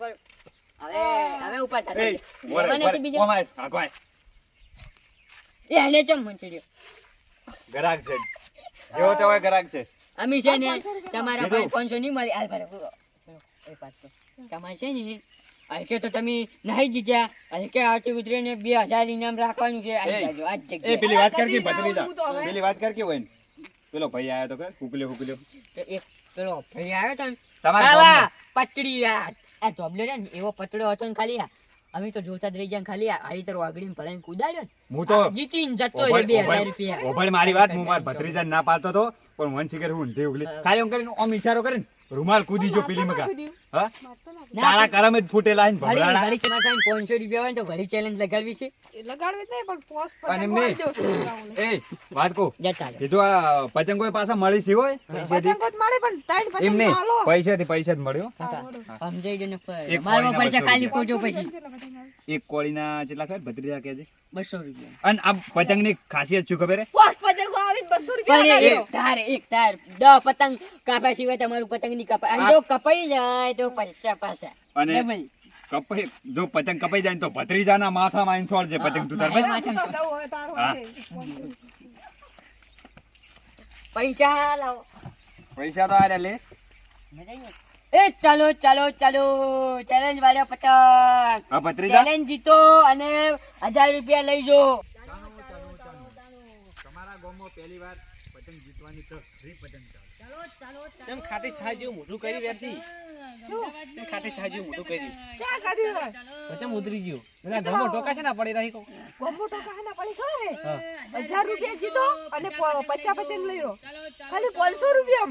પર હવે ઉપર થતા એ લેવાના છે બીજા ઓમાય આગવાય એ આને ચમ મંચડ્યો ગરાક છે જેવો તે હોય ગરાક છે અમે છે ને તમારા પાસે 500 નહીં મળી હાલ ભરે એ પાછો તમારે છે ને હલકે તો તમે નહીં જીત્યા હલકે આવતી ઉતરીને 2000 ઇનામ રાખવાનું છે આવી જાજો આજ એ જગ્યાએ પેલી વાત કર કે ભત્રીજા પેલી વાત કર કે હોય ને પેલો ભાઈ આયો તો કે હુકલ્યો તો એક પેલો ભાઈ આવ્યો તો ને તમારા આવા ગામનો પતડી આ જોબલે ને એવો પતડો હતો ને ખાલી અમે તો જોતા જ રહી ગયા ખાલી આવી તર વાગડીને ભલાઈને કુદાડ્યો ને હું તો જીતીને જતો રે 2000 રૂપિયા ઓભળ મારી વાત હું માર ભત્રીજા ના પાડતો તો પણ વન શિખર હું ઊંધી ઉગલી ખાલી એમ કરીને ઓમ ઈશારો કરે ને રૂમાલ કૂદી જો પેલી મગા હા તારા કરમ જ ફૂટેલા ને ભભરાડા ઘડી ચેનલ ટાઈમ 500 રૂપિયા હોય તો ઘડી ચેલેન્જ લગાડવી છે લગાડવી નહીં પણ પોસ્ટ અને પતંગ એમને દેવું એ વાત કહું જતા રે કીધું આ પતંગો પાછા મળી સી હોય પૈસેથી પતંગ જ મળે પણ ત્રણ પતંગ એમ નહીં હાલો પૈસા જ મળ્યો કાકા સમજાઈ ગયો ને એક મારવા કોળીના પડશે 200 ખાલી ખોટો પછી એક કોળીના કેટલા ખબર ભત્રીજા કે છે 200 રૂપિયા અને આ પતંગની ખાસિયત શું ખબર હે પોસ્ટ પતંગો આવીને 200 રૂપિયા પણ લગાડ્યો. એક તાર 10 પતંગ કાપ્યા સિવાય તમારું પતંગ ની કપાય અને જો કપાઈ જાય તો પૈસા પાછા અને ડબલ કપાઈ જો પતંગ કપાઈ જાય ને તો ભત્રીજાના માથામાં આઈને છોડજે પતંગ તું તાર બસ તો હોય તારું હા. હોય. પૈસા લાવો પૈસા તો આરે લે એ ચાલો ચાલો ચાલો ચેલેન્જ વાળો પતંગ આ ભત્રીજા ચેલેન્જ જીતો અને 1000 રૂપિયા લઈ જો તમારા ગામમાં પહેલી વાર પતંગ જીતવાની તો ફ્રી પતંગ ચમ ખાટી સાહ જેવું મોઢું કરી વેરસી ચમ ખાટી સાહ જેવું મોઢું કર્યું ક્યાં કાઢ્યું હોય? ચમ ઉતરી ગયું પેલા ઢોમો ટોકા છે ને પડી રહી કો ગોમો તો કાના પડી ખબર હે 1000 રૂપિયા જીતો અને 50 પતંગ લઈ લો ખાલી 500 રૂપિયા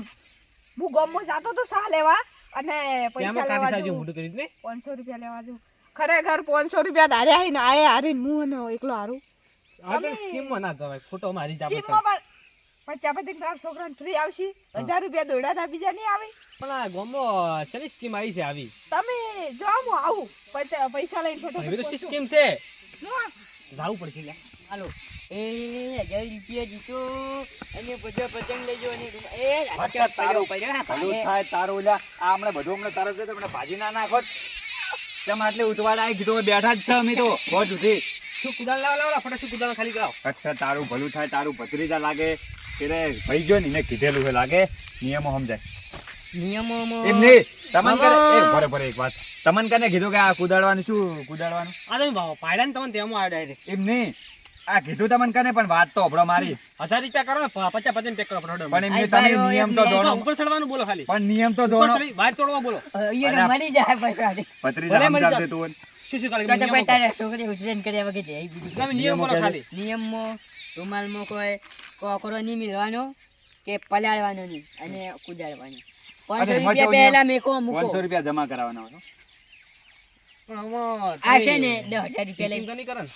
હું ગોમો જાતો તો સા લેવા અને પૈસા ત્યાં ખાટી લેવા સાહ જેવું જઉં. મોઢું કર્યું ને 500 રૂપિયા લેવા જઉં ખરેખર 500 રૂપિયા ધારે આવીને આયે હારીને હું અને એકલો હારું આ તો સ્કીમ માં ના જવાય ખોટો મારી જ આપણે સ્કીમમાં પણ 50 પતંગ તારા છોકરાને ફ્રી આવશે 1000 રૂપિયા દોડા તા બીજા નહીં આવે પણ આ ગોમો શેની સ્કીમ આવી છે આવી તમે જો હું આવું પૈસા લઈને એવી તો ફટાફટ સ્કીમ છે જો જાવું પડશે લે હાલો એ 1000 રૂપિયા જીતો અને બધા પતંગ લઈ જો અને એ ભટ્ટ તારું પડ્યો હા ભલું ભાઈ. થાય તારું ઓલા આ હમણાં બધું હમણાં તારો કહેતો મને ભાજી ના નાખોત તેમ આટલે ઉતવાડા આવી કીધું બેઠા જ છે અમે તો બહુ જુદી શું કુદાળ લાવ ફટા શું કુદાળ ખાલી કરાવ ભટ્ટ તારું ભલું થાય તારું ભત્રીજા લાગે તેરે ભાઈ ગયો ને એને કીધેલું છે લાગે નિયમો સમજાય નિયમોમાં એમ નહીં તમન કરે એ ભરે ભરે એક વાત તમન કને કીધું કે આ કુદાડવાનું શું કુદાડવાનું આ તો ભાવ પાયડા ને તમને તેમાં આવ્યો ડાયરેક્ટ એમ નહીં આ કીધું તમન કને પણ વાત તો હબળો મારી 1000 રૂપિયા કરો ને 50 પતંગ પેક કરો ફટોડો પણ એમને આઈ તમે ભાઈઓ, નિયમ તો એમને જોણો ઉપર ચડવાનું બોલો ખાલી પણ નિયમ તો ઉપર જોણો ચડી બહાર તોડવા બોલો અહીંયા મળી જાય પૈસા ભત્રીજા ભલે મરી સમજાવ જા. દે તું શું શું કરે તો નિયમો ભાઈ કહો. તારા છોકરી ઉજરેન કર્યા વગર જાય બીજું તમે નિયમ બોલો ખાલી નિયમમાં રૂમાલમાં કોઈ કોકરો નહીં મિલવાનો કે પલાળવાનો નહીં અને કુદાડવાનો 500 એમાં રૂપિયા કેવું પહેલા નિયમ? મેકો મૂકો 500 રૂપિયા જમા કરાવવાના હોય પણ આમાં આ છે તમે ને 10,000 રૂપિયા cheating લઈ તો નહીં કરે ને?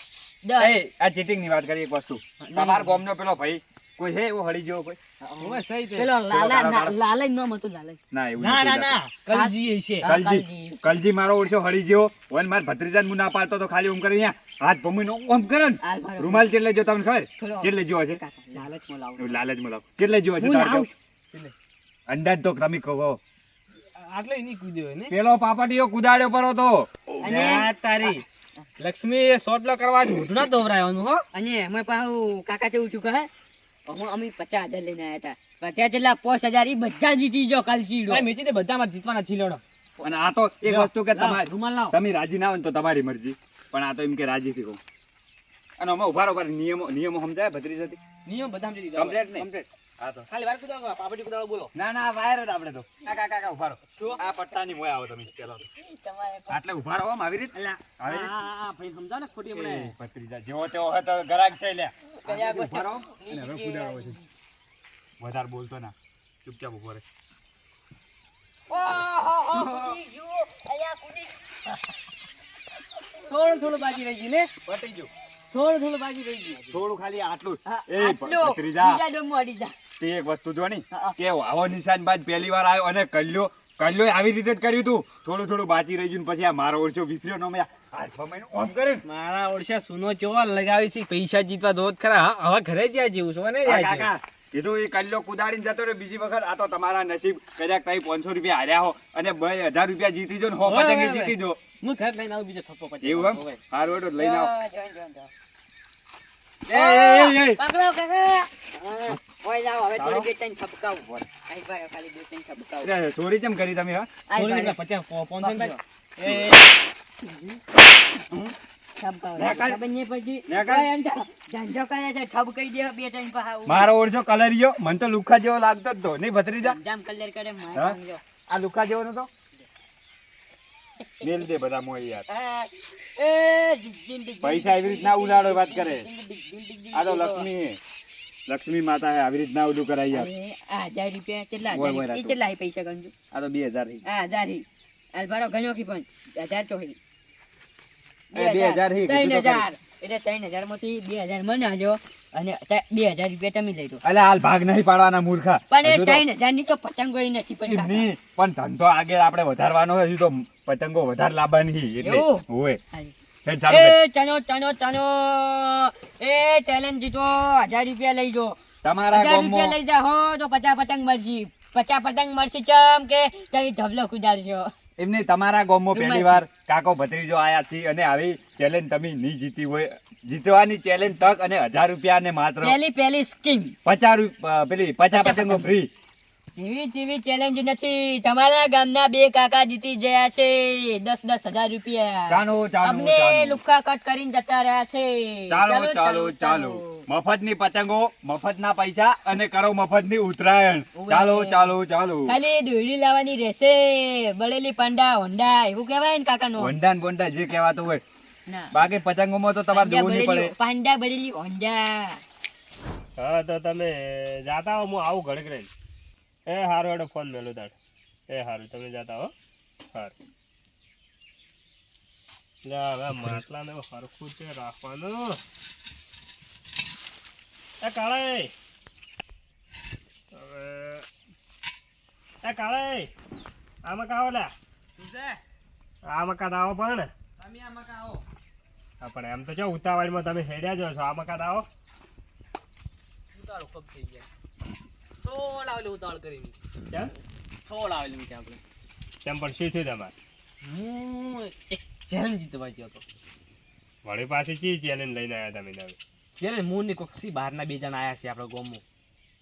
એ આ ચીટિંગ ની વાત કરી એક વસ્તુ તમાર ગામનો પેલો ભાઈ કોઈ હે એવો હળી જેવો કોઈ હવે સહી છે. પેલો કાળો. લાલચ નામ હતું લાલચ ના એવું ના નથી ના જાતો. ના કલજી છે હા, કલજી કલજી મારો ઓળશો હળી જેવો વન માર ભત્રીજાને હું ના પાડતો તો ખાલી ઓમ કરી અહીંયા હાથ ભમીને ઓમ કરે ને હાલ મારો રૂમાલ ચેટલે જો તમને ખબર થોડો ચેટલે જેવો છે કાકા, લાલચમાં લાવું. એવું લાલચ માં લાવ ચેટલે જેવો છે હું તારે લાવું કેવું? અંદાજ તો તમે કહો આટલો નહીં કૂદ્યો હોય ને પેલો પાપટીયો કુદાડ્યો પરો તો અને આ તારી લક્ષ્મી સોટલો કરવા જ મોઢું ના દોવરાવાનું હો અને અમે પાછું કાકા જેવું છું કહે હું અમે 50,000 લઈને આવ્યા હતા ત્યાં જેટલા 5,000 ઈ બધા જીતી જો કાલ ચીડો ભાઈ મેચી તે બધામાં જીતવાના છીલેડો અને આ તો એક વસ્તુ કે તમારી રૂમાલ લાવ તમે રાજી ના હોય ને તો તમારી મરજી પણ આ તો એમ કે રાજી થી કહું અને અમે ઉભા રહો નિયમો સમજાય ભત્રીજાથી નિયમ બધામાં જીતી જાઓ. કમ્પ્લીટ નહીં Complete. હા તો ખાલી વાર કુદાડો પાપડી કુદાડો બોલો ના ના વાયર જ આપણે તો કાકા કાકા ઉભા રહો શું? આ પટ્ટાની મોય આવો તમે પેલા તો તમારે આટલે ઉભા રહો આમ આવી રીત અલ્યા આવી રીત. આ ભાઈ સમજાવ ને ખોટી આપણે એ ભત્રીજા જેવો તેવો હોય તો ગરાગ છે લ્યા ગયા આટલે ઉભા રહો અને હવે કુદાડો છે વધારે બોલતો ના ચૂપચાપ ઉભો રહે થોડું થોડું બાકી રહી ગયું ને પટી ગયું થોડું થોડું બાકી રહી ગયું થોડું ખાલી આટલું હા, એ આટલું. ભત્રીજા બીજા ડોમમાં અડી જા. તે એક વસ્તુ જો ની હા. કે આવો નિશાન બાદ પહેલી વાર આવ્યો અને કલ્યો આવી રીતે જ કર્યું તું થોડું થોડું બાકી રહી ગયું ને પછી આ મારો ઓળશો વિફર્યો નો મેં હાથ ફમાઈને ઓમ કરે ને મારા ઓળશા સુનો ચેવો લગાવી છે પૈસા જીતવા જોત ખરા હા, હવે ઘરે જ્યાં જેવું છો ને આ કાકા કીધું એ કલ્લો કુદાડીને જતો રહ્યો બીજી વખત. આ તો તમારા નસીબ, કદાચ તમે 500 રૂપિયા હાર્યા હો અને 2000 રૂપિયા જીતી જો ને 100 પતંગે જીતી જો. હું ઘર લઈને આવું બીજો થપ્પો પછી એવું એમ? હારું હેડો લઈને આવો. જોઈન. એ પકડો કાકા. ઓય લાવો હવે થોડી બે ત્રણ ઠપકાવું. આઈ ભાઈ ખાલી બે ત્રણ ઠપકાવું. અરે ચોરી કેમ કરી તમે? હા આઈ થોડી ભાઈ 50 500 એ ઠપકાવું. લે કાઢ. ખબર નહીં પડતી. લે કાઢ. ઓય અંજા ધંધો કરે છે ઠપ કહી દે બે ત્રણ પા. મારો ઓળશો કલરિયો મને તો લુખા જેવો લાગતો જ તો નહીં ભત્રીજા. જામ કલર કરે હા? માર માંગજો. આ લુખા જેવો નતો? મેલ દે બધા મોય યાર. પૈસા એવી રીતના ઉલાડો વાત કરે. આ તો લક્ષ્મી હે, લક્ષ્મી માતા હે, આવી રીતના ઉડું કરાય યાર. 1000 રૂપિયા કેટલા? ઓય, ઓય, 1000 રાખો. કેટલા હે પૈસા ગણજો? આ તો 2000 હી. 1000 હી. અલબારો ગણ્યો કી પણ 1000 તો હી. એ 2000 હી, કીધું તો 3000 એટલે 3000 માંથી 2000 મને આલ્યો અને 2000 રૂપિયા તમે લઈ લો. અલે હાલ ભાગ નહીં પાડવાના મૂર્ખા. પણ એ હજુ તો 3000 ની તો પતંગો ય નથી પણ કાકા. એમની પણ ધંધો આગળ આપણે વધારવાનો હોય, હજુ તો પતંગો વધારે લાવવાની એટલે એવું? હોય. હારી. હેડ ચાલુ કર. એ ચાલો એ ચેલેન્જ જીતો 1000 રૂપિયા લઈ જો. તમારા 1000 રૂપિયા ગામમાં લઈ જાઓ તો 50 પતંગ મળશે. 50 પતંગ મળશે ચમ કે તમે ધબલો કુદાડશો. એમને તમારા ગામમાં રૂમાલ પહેલી વાર કાકો ભત્રીજો આયા છે અને આવી ચેલેન્જ તમે નહીં જીતી હોય, જીતવાની ચેલેન્જ તક અને 1000 રૂપિયા ને માત્ર પહેલી સ્કીમ 50 પેલી 50 પતંગો ફ્રી. જેવી ચેલેન્જ નથી. તમારા ગામના બે કાકા જીતી ગયા છે 10,000 રૂપિયા. ચાલો ચાલો અમને ચાલો. લુખ્ખા કટ કરીને જતા રહ્યા છે. ચાલો ચાલો ચાલો. મફતની પતંગો, મફતના પૈસા અને કરો મફતની ઉત્તરાયણ. ઓવે. ચાલો ચાલો ચાલો. ખાલી દોયડી લાવવાની રહેશે. બળેલી પાંડા હોન્ડા એવું કહેવાય ને કાકાનો. વંડાન બોંડા જે કહેવાતું હોય. ના બાકી પતંગોમાં તો તમારે પાંડા જોવું નહીં બળેલી- પડે. પાંડા બળેલી હોન્ડા. હા તો તમે જાતા હો, હું આવું ઘડીક રહીને. એ હારું હેડો ફોન મેલું તાડ. એ હારું તમે જાતા હો. હારું લે હવે માટલાને હરખું છે રાખવાનું. એ કાળે હવે એ કાળે આમાં કાવો લે આમાં કાદ આવો પણ હા પણ એમ તો જો ઉતાવળમાં તમે હેડ્યા જો છો. આમાં કાદ આવો કેમ કેમ પણ શું થયું તમારે? વળી પાછી ચી ચેલેન્જ લઈને આવ્યા તમે નવી?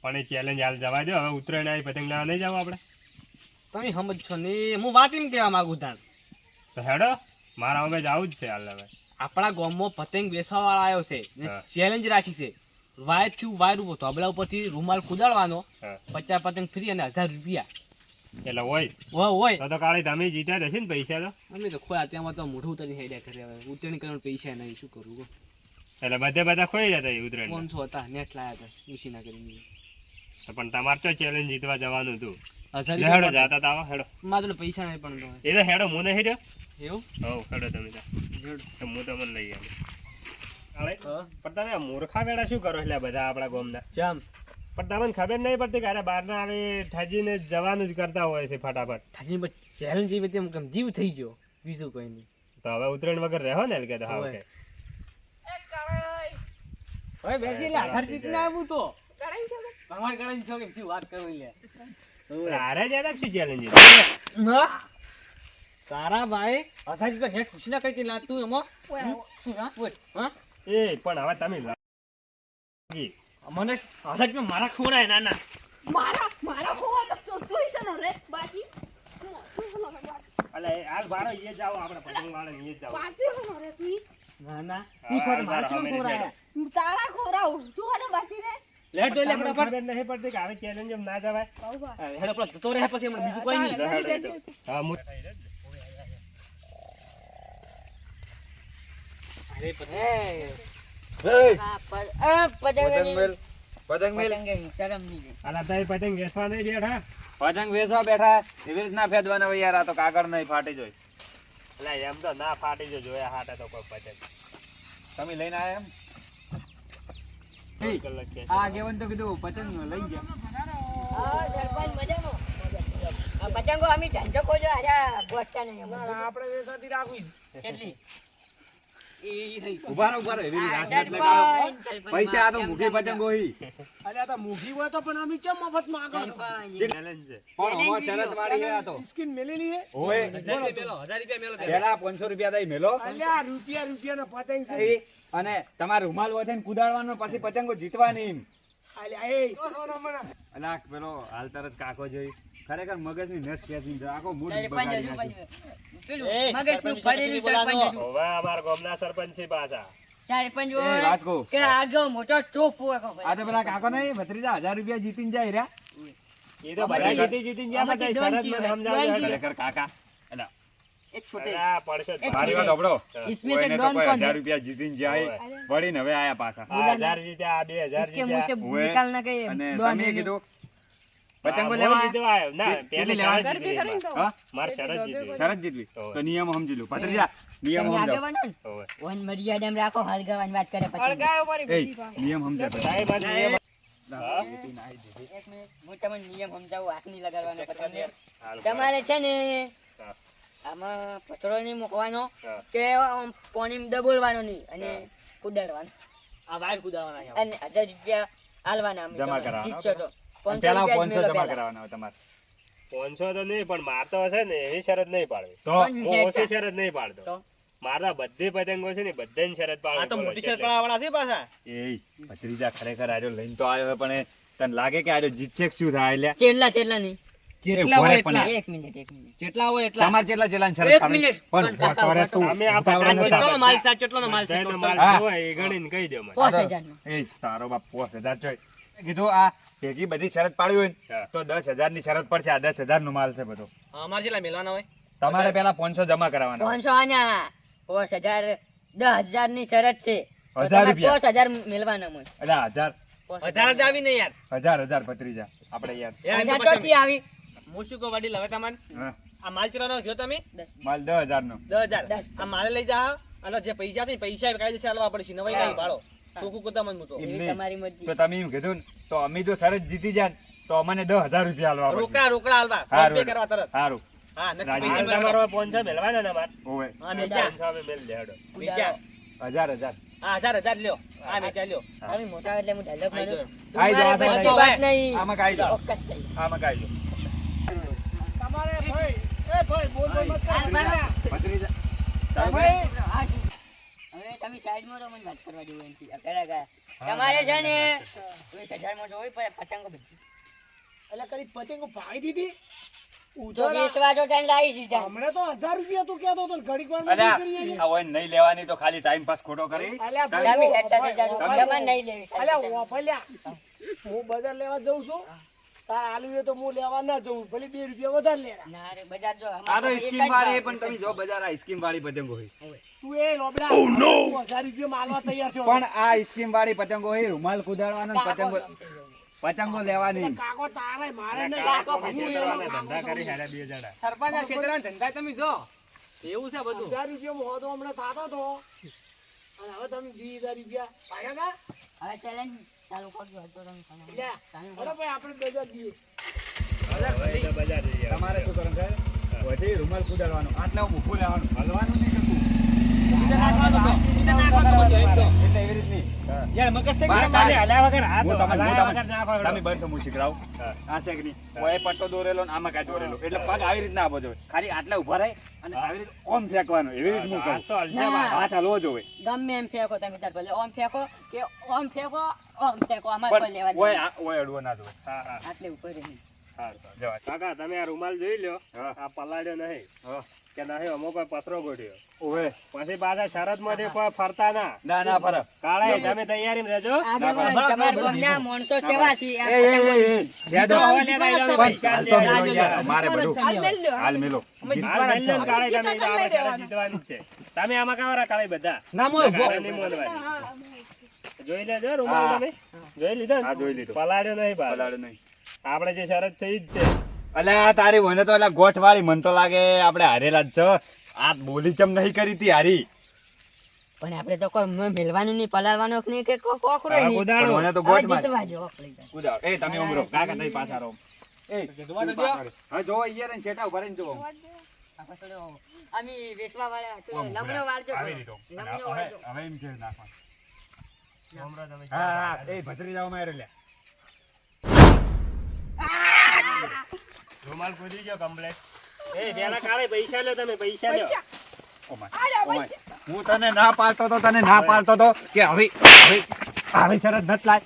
પણ એ ચેલેન્જ હાલ જવા દો. હવે ઉત્તરાયણ આવી પતંગ લેવા નહીં જાવ આપણે? તમે સમજશો ને હું વાત એમ કહેવા માંગુ તાણ તો હેડો મારા અમે જવું જ છે હાલ હવે. આપણા ગામમાં પતંગ બેસવા વાળો આવ્યો છે હા. ચેલેન્જ રાખી છે વાયર થયું વાયર ઉભો ધોબલા ઉપરથી રૂમાલ કુદાડવાનો હા. 50 પતંગ ફ્રી અને 1000 રૂપિયા એટલે હોય હોય તો કાળી તમે જીત્યા હશે ને પૈસા તો? અમે તો ખોયા ત્યાંમાં તો મોઢું ઉતરી હેડ્યા કરે હવે ઉતરણી કરવાનું પૈસા નહીં શું કરું કહો. એટલે બધા ખોઈ જતા એ ઉત્તરાયણ. 500 હતા નેટ લાયા હતા ઉસીના કરીને પણ તમારે તો ચેલેન્જ જીતવા જવાનું હતું. 1000 લે હેડો જાતા તા આવો હેડો. મારા જોડે પૈસા નહીં પણ તો. એ તો હેડો હું નહીં હેડ્યો. એવું હવ હેડો તમે તો. હેડો. તો હું તમને લઈ આવું. કાળી, હા. પણ તમે આ મૂર્ખા વેડા શું કરો એટલે બધા આપણા ગામના? જામ પણ તમને ખબર નહીં પડતી કે અરે બહારના આવે ઠાજીને જવાનું જ કરતા હોય છે ફટાફટ. થાકી ચેલેન્જ જેવી હતી એમ જીવ થઈ ગયો બીજું કોઈ નહીં. તો હવે ઉત્તરાયણ વગર રહો ને એટલે કે તો હા હોય. ઓકે. હવે બેસી લે 1000 જીતને આવું તો ગણાય છે કે? તમારે ગણાય છો કે શું વાત કરું લે તારે જ આ ચેલેન્જ તારા ભાઈ 1000 જીતને નેટ ખુશી ના કરી કે લાતું એમાં ઓય, શું હા ઓય, હા એ પણ હવે તમે લાગી. મને 1000 જીતને મારા ખોરાય ના ના મારા હોવા તો તું છે ને રે બાકી અલે હાલ બારો એ જાઓ આપણે પતંગ વાળા એ જાઓ. બાકી હોનો રે તું ના ના હા, ઈ ખોર હાલ મારા બારો કેમ અમે ખોરાય તારા ખોરાવ તું હને બાકી રે લેટ જોઈ લે તમને ફટાફટ ખબર નહીં પડતી કે હવે ચેલેન્જ એમ ના જવાય. બાબા હેડો પેલા જતો રહે પછી હમણાં બીજું કોઈ નહીં તો હેડો એ તો. હા હું અરે પછી એ, પતંગ પતંગ મેલ, પતંગ મેલ. શરમ નહીં. આલા તારી પતંગ વેચવા નહીં બેઠા? પતંગ વેચવા બેઠા એવી રીતના ફેદવાના હોય યાર. આ તો કાગળ નહીં ફાટી જોય. એટલે એમ તો ના ફાટી જો જોયા હાટે તો કોઈ પતંગ. તમે લઈને આયા એમ? કલાક કે છે. આ આગેવાન તો કીધું પતંગ લઈ ગયા. હા સરપંચ મજામાં. આ પતંગો અમે ધંધો ખોજો આર્યા ગોઠતા નહીં અમારે. આપણે વેસાતી રાખવી કેટલી ઉભા રહો, એવી રીતે રાસ મત લગાડો. સરપંચ, પૈસા આ તો મૂકી પતંગો હી. અલ્યા તો મૂકી હોય તો પણ અમે કેમ મફત માંગો છો? સરપંચ. ચેલેન્જ છે. પણ આમાં શરત વાળી છે આ તો. સ્કીન મેલેલી હે? ઓય, 1000 રૂપિયા મેલો. પહેલા 500 રૂપિયા દઈ મેલો. અલ્યા રૂપિયાનો પતંગ છે. એ, અને તમારે રૂમાલ વધે ને કુદાડવાનો, પછી પતંગો જીતવાની એમ. અલ્યા એ તો સોનો મને. અલા, પેલો હાલ તરત કાકો જોઈ ખરેખર મગજની નસ ખેંચી જાય. આખો મૂડ સરપંચ બગાડી હજુ નાખ્યો. પેલું એ, મગજનું સરપંચ ફરેલું બોલાવો. સરપંચ હજુ. હવે અમારા ગામના સરપંચ છે પાછા. સરપંચ એ, હોય વાત કહું. કે આગળ મોટો ટોપ હોય ખબર. આ તો પેલા કાકો નહીં, ભત્રીજા 1000 રૂપિયા જીતીને જાય રહ્યા. એ તો બધા જીતી ગયા આમાંથી પછી ડોન શરત છીએ, મને ડોન સમજાવજો. છીએ. ખરેખર કાકા. અલા, એક છોટે અલા, પડશે જ. એક મારી વાત સાંભળો. इसमें से કોઈને તો डॉन કોઈ कौन 1000 है? રૂપિયા જીતીને જાય, વળીને હવે આયા પાછા. આ 1000 જીત્યા, આ 2000 इसके मुंह से જીત્યા. ઓય, निकालना के અને डॉन તમે है। કીધું પતંગો હા, લેવા હું જીતવા આવ્યો. ના, કેટલી પહેલી લેવા? શરત જીતી કરીને એમાં. તો હા? મારી શરત જીતી. શરત જીતવી ઓય. તો નિયમો સમજી લો. ભત્રીજા નિયમ તમે સમજાવો. આગેવાન હો ને? ઓય. વન મર્યાદામાં રાખો, હળગાવાની વાત કરે પછી. હળગાયો મારી એ બધી વાત. નિયમ સમજાવો. સાહેબ, આ નિયમ. હા? એક મિનિટ, હું તમને નિયમ સમજાવું, હાથ નહીં લગાડવાનો પતંગને. હાલ, તમારે છે ને હા. આમાં પથરો નહીં મૂકવાનો હા. કે આમ પાણીમાં દબોળવાનો નહીં અને કુદાડવાનો આ વાયર કુદાવાના છે. અને 1000 રૂપિયા આલવાના અમે જમા તમે કરાવવાના. જીતશો તો અને 500 પેલા રૂપિયા જ 500 મેલો જમા પહેલા. કરાવવાના હોય તમારે. 500 તો નહીં, પણ માર તો હશે ને એવી શરત નહીં પાડવી. તો પણ હું ઓછી ખેંચતા. શરત નહીં પાડતો. તો મારા બધી પતંગો છે ને બધાની શરત આ તો પાડવી મોટી પડે શરત પડાવવાના છે પાછા. એ ભત્રીજા ખરેખર આર્યો લઈને તો આવ્યો પણ એ તને લાગે કે આર્યો જીતશે કે શું થાય એટલે ચેટલા નહીં જેટલા હોય એટલા. એક મિનિટ જેટલા હોય એટલા. તમારે કેટલા ચેલાની શરત એક પાડવી? મિનિટ. પણ પણ કાકા, ફોટો રે તું અમે આ ઉતાવળા પતંગો નતા. કેટલાનો માલ છે? કેટલાનો માલ છે? બધાનો માલ હા. હોય એ ગણીને કહી દો મને. 5000 નો એ તારો બાપ 5000 જોઈ કીધું આ ભેગી બધી શરત પાડી હોય ને હા. તો 10000 ની શરત પડશે. આ 10000 નો માલ છે બધો. હા, અમારે જેટલા મેલવાના હોય. તમારે પેલા 500 જમા કરાવવાના. 500 આના 5000 10,000 ની શરત છે તો 1000 તમારે રૂપિયા. 5000 મેળવાના હોય. એટલે 1000 હજાર જ આવી ને યાર. 1000 ભત્રીજા આપણે યાર. યાર, 1000 એમ તો તો પછી થી આવી હું શું કહું વડીલ, હવે તમને હા. આ માલ ચલાવવાનો ગયો તમે 10 માલ 10000 નો. 10,000. 10. આ માલ લઈ જા અને જે પૈસા છે ને પૈસા કાયદેસર આલવા પડશે. નવાઈ નહીં ભાડો. ચોખ્ખું કુદામ જ મૂકો. એમ એવી નહીં. તમારી મરજી. તો તમે એમ કીધું ને તો અમે જો શરત જીતી જાય ને તો અમને 10000 રૂપિયા આલવા પડશે. રોકડા આલવા. હારું. ફોન પે કરવા તરત. સારું. હા, નક્કી રાજી. પૈસા હાલ મેળવવા. તમારો 500 મેળવાના ને માર. ઓવે હા, મેચા. 500 અમે મેળ લે હેડો. મેચા. 1000 હા, 1000 લ્યો. હા, મેચા લ્યો. તમે મોટા એટલે હું ડાયલોગ આઈ મારું. જાઓ. આઈ જાઓ, તમારે આઈ બધી જાઓ. વાત નહીં. આમાં કાઈ જાઓ. ઓક્કત થઈ. આમાં કાઈ જો. તમારે ભાઈ, એ ભાઈ બોલ બોલ મત હાલ કરો. મારો. ભત્રીજા હા, શું? હવે તમે સાઈડમાં રહો, મને વાત કરવા જેવું નથી. આ પેલા ગયા. તમારે છે ને 20000 માં જોવી પડે પતંગો બધી. એટલે કરી પતંગો ભાઈ દીધી. જો ઉધાર આ- 20 વાજો ટાઈમ લાવી છે જાન. હમણાં તો 1000 રૂપિયા તું કહેતો હતો ને ઘડીક વાર અલ્યા કરી આવીએ. આ હોય નહીં લેવાની તો ખાલી ટાઈમ પાસ ખોટો કરી. અલ્યા તમે ભાઈ, હેઠા થઈ જાજો. તમે- તમારે નહીં લેવી સાહેબ અલ્યા પતંગ. વાપલ્યા. હું બજાર લેવા જઉં છું. તાર આલુ હોય તો હું લેવા ના જઉં. ભલે 2 રૂપિયા વધારે લેરા. ના રે બજાર જો આ અમારે તો તો એક જ સ્કીમ વાળી ભાવ. પણ તમે જો બજાર આ સ્કીમ વાળી પતંગો હોય. તું એ લોબડા. તું 1000 રૂપિયા માલવા તૈયાર થયો. પણ આ સ્કીમ વાળી પતંગો હોય રૂમાલ કુદાડવાનો ને કાકો પતંગો નામ છે એવું. પતંગો લેવાની. કાકો તારે મારે નહીં. કાકો હું પછી એવો ધંધા કરી હેડા 2 જણા. સરપંચ આ ક્ષેત્રના ધંધા તમે જો એવું છે બધું 1000 રૂપિયા હોતો હમણાં થાતો તો અને હવે તમે 20000 રૂપિયા પાડ્યા કા હવે ચેલેન્જ ચાલુ કરજો હજુ તમે ચાલુ કરો. લ્યા ચાલુ અરે કરો. ભાઈ આપણે બજાર દઈએ હવે તો બજાર જઈએ. તમારે શું કરવાનું છે? વધી રૂમાલ કુદાડવાનો. આટલે ઊભું લેવાનું. હલવાનું નહીં કરતું. બીજા નાખવાનો તો બીજા નાખવાનો બધો એક તો એટલે એવી રીત નહીં. યાર મગજ થઈ બાર ગયું બાર. ખાલી હલાયા વગર હાથ હું તમને- હલાયા હું વગર નાખો તમને- હેડો. તમે બંધ હું શીખડાવું. હા. આ છે કે નહીં? ઓય પટ્ટો દોરેલો ને આમાં કાંઈ દોરેલો. એટલે પગ આવી રીતના આપવો જોઈએ. ખાલી આટલા ઊભા રહે અને આવી રીતે ઓમ ફેંકવાનો. એવી રીત હું કરું. હાથ તો હલશે ના. મારો. હાથ હલવો જોઈએ. ગમે એમ ફેંકો તમે તાર ભલે ઓમ ફેંકો કે ઓમ ફેંકો ઓમ ફેંકો અમારે કોઈ લેવા પણ ઓય દેવા ઓય અડવો ના જોઈએ. હા, હા. આટલે ઉપર રહી. હારું. કાકા તમે આ રૂમાલ જોઈ લ્યો. હા. આ પલાળ્યો નહીં હા. કે નહીં અમો કોઈ પથરો ગોઠ્યો. ઓય. પછી પાછા શરતમાંથી કોઈ ફરતા ના. ના ફરક. કાળા તમે તૈયારીમાં રહેજો. આગેવાન તમારા ગામના માણસો કેવા છે આ એ લે દો. હવે લેતા આઈ જાઓ ભાઈ. હાલ તો મેલો યાર. અમારે બધું હાલ મેલ લ્યો. હાલ મેલો. હાલ મેલ લે ને કાળા જીતો તમે તો લઈ આ શરત લેવાનું. જીતવાની જ છે. તમે આમાં કાવરા કાળા બધા. ના મોય કાળા નહીં મોલવાની. જોઈ લેજો રૂમાલ હા. તમે જોઈ લીધો ને? હા, જોઈ લીધો. પલાળ્યો નહીં પાછો. પલાળો નહીં. આપણે જે શરત છે ઈ જ છે. અલ્યા તારી મને તો અલ્યા ગોઠ વાળી મન તો લાગે આપણે હારેલા જ છો. આ બોલી ચમ નહીં કરી તી હારી. પણ આપણે તો કોઈ મેલવાનું નહીં પલાળવાનું નહીં કે કોકરો હા, નહીં ઉદાહરણ. પણ મને તો હવે ગોઠ મારી. જીતવા જો ઓકળી જાય. ઉદાહરણ. એ તમે ઉમરો કાકા તઈ પાછા રહો. એ જોવા તો તું પાછળ. હા જો ઈયર ને છેટા ઉભા રહીને જો. આપણે થોડો આમી વેચવા વાળા થોડો લમણો વાળજો આવી થોડો. રીતો લમણો હવે વાળજો. હવે એમ કે નાખવાનું. હમણાં તમે હા હા એ ભત્રીજાઓ મારે લે રૂમાલ કૂદી ગયો કમ્પ્લેટ. એ પેલા કાળે પૈસા લ્યો તમે પૈસા લ્યો. ઓમાય, અરે ઓમાય. હું તને ના પાડતો તો તને ના પાડતો તો કે હવે આવી શરત નત લાય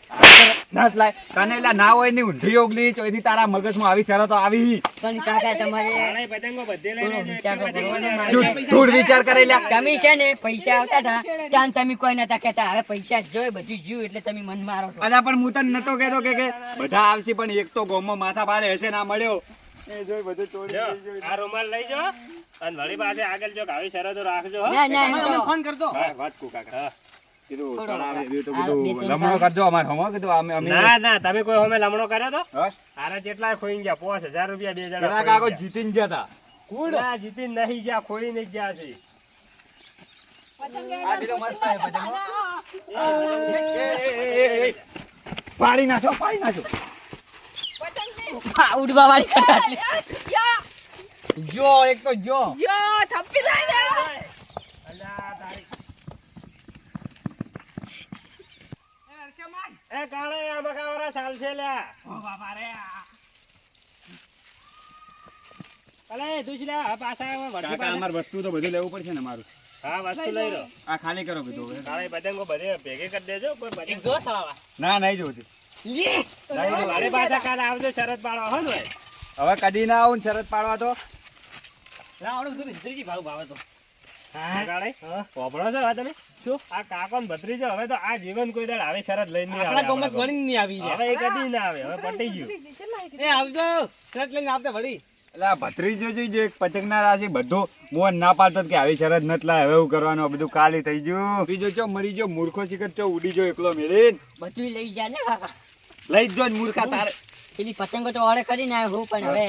નત લાય તને એટલે ના હોય ની ઊંધી ઓગલી ચોથી તારા મગજમાં આવી શરતો આવી તને કાકા તમારે કાળે પતંગો બધે લઈને થોડો વિચાર તો કરવો ને મારે. ધૂળ વિચાર કરે લ્યા તમે છે ને પૈસા આવતા હતા ત્યાં તમે કોઈ નતા કહેતા હવે પૈસા જ જોઈ બધું જ્યું એટલે તમે મન મારો છો. અલા પણ હું તને નતો કહેતો કે બધા આવશે પણ એક તો ગોમમાં માથા ભારે હશે ના મળ્યો એ જોઈ બધું તોડી જો, લઈ જોઈ. આ રૂમાલ લઈ જાઓ અને વળી પાસે આગળ જો આવી શરતો રાખજો હો. ના ના એમ તમે તો ફોન કરજો હા, વાત કુ કાકા હા. કીધું થોડો સડાવે એવું તો આ બે કીધું ત્રણ લમણો કરજો અમાર હમો કીધું અમે ના ના તમે કોઈ અમે લમણો કર્યો તો હા આરા જેટલા ખોઈ ગયા 5000 રૂપિયા બે જણા પેલા ખોઈ કાકો ગયા. જીતીને ગયા તા ના જીતી નહીં ગયા ખોઈ નહીં ગયા છે. આ કીધું મસ્ત હે પતંગો. એ. પાડી નાખો હા, ઉડવા વાળી કટાટ લે. જો એક તો જો યો થપ્પી લઈ લે અલ્યા તારી. એ કાળે આ મકાવાળા સાલ છે લ્યા. અલે તું જ લ્યા, આ પાછા આવો વળગી કાકા પાછા. અમાર વસ્તુ તો બધું લેવું પડશે ને મારું હા વસ્તુ લઈ લો. આ ખાલી કરો કીધું હવે. કાળે પતંગો બધે ભેગી કરી દેજો કોઈ પતંગ ના નહીં જોતી મારે પાછા કાલે આવજો શરત પાડવા હો ને ભાઈ. હવે કદી ના આવું ને શરત પાડવા તો હા કાળે પોપડો છો હવે તમે શું આ કાકો ને ભત્રીજો હવે તો આ જીવન કોઈ દાડ આવી શરત લઈને નહીં આવે આપણા ગામમાં આપણા વળી નહીં આવી ગામમાં. હવે એ કદી ના આવે હવે પટી ગયું. એ આવજો શર્ટ લઈને આવતા વળી એટલે આ ભત્રીજો જે એક પતંગ ના રાશિ બધું મોહન ના પાડતો કે આવી શરત નત લાય હવે એવું કરવાનું આ બધું કાલી થઈ ગયું બીજો ચો મરી ગયો મૂર્ખો શીખર ચો ઉડી ગયો એકલો મેલીન બધું લઈ જા ને કાકા લઈ જ જો ને મૂર્ખા તારે પેલી પતંગો તો ઓર્ડર કરીને આવ્યો હું પણ હવે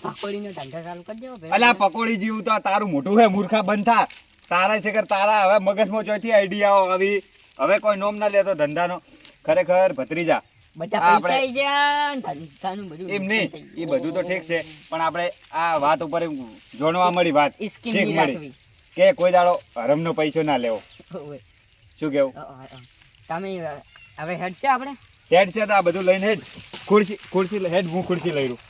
પકોડીનો ધંધો ચાલુ કરી દેવો ભેળો. અલા પકોડી જેવું તો આ તારું મોટું હે મૂર્ખા બંધ થા તારા શીખર તારા હવે મગજમાં ચોથી આઈડિયાઓ આવી હવે કોઈ નોમ ના લેતો ધંધાનો ખરેખર ભત્રીજા બધા આ પૈસા આપણે- આઈ ગયા ને ધંધાનું બધું એમ નહીં થઈ એ ગયું. બધું તો ઠીક છે પણ આપણે આ વાત ઉપર એમ જોણવા મળી વાત ઈ સ્કીમ શીખ નહીં મળી રાખવી. કે કોઈ દાડો હરમનો પૈસો ના લેવો ઓવે. શું કેવું તમે હવે હેડ છે આપણે હેડ છે તો આ બધું લઈને હેડ ખુરશી હેડ હું ખુરશી લઈ રહ્યું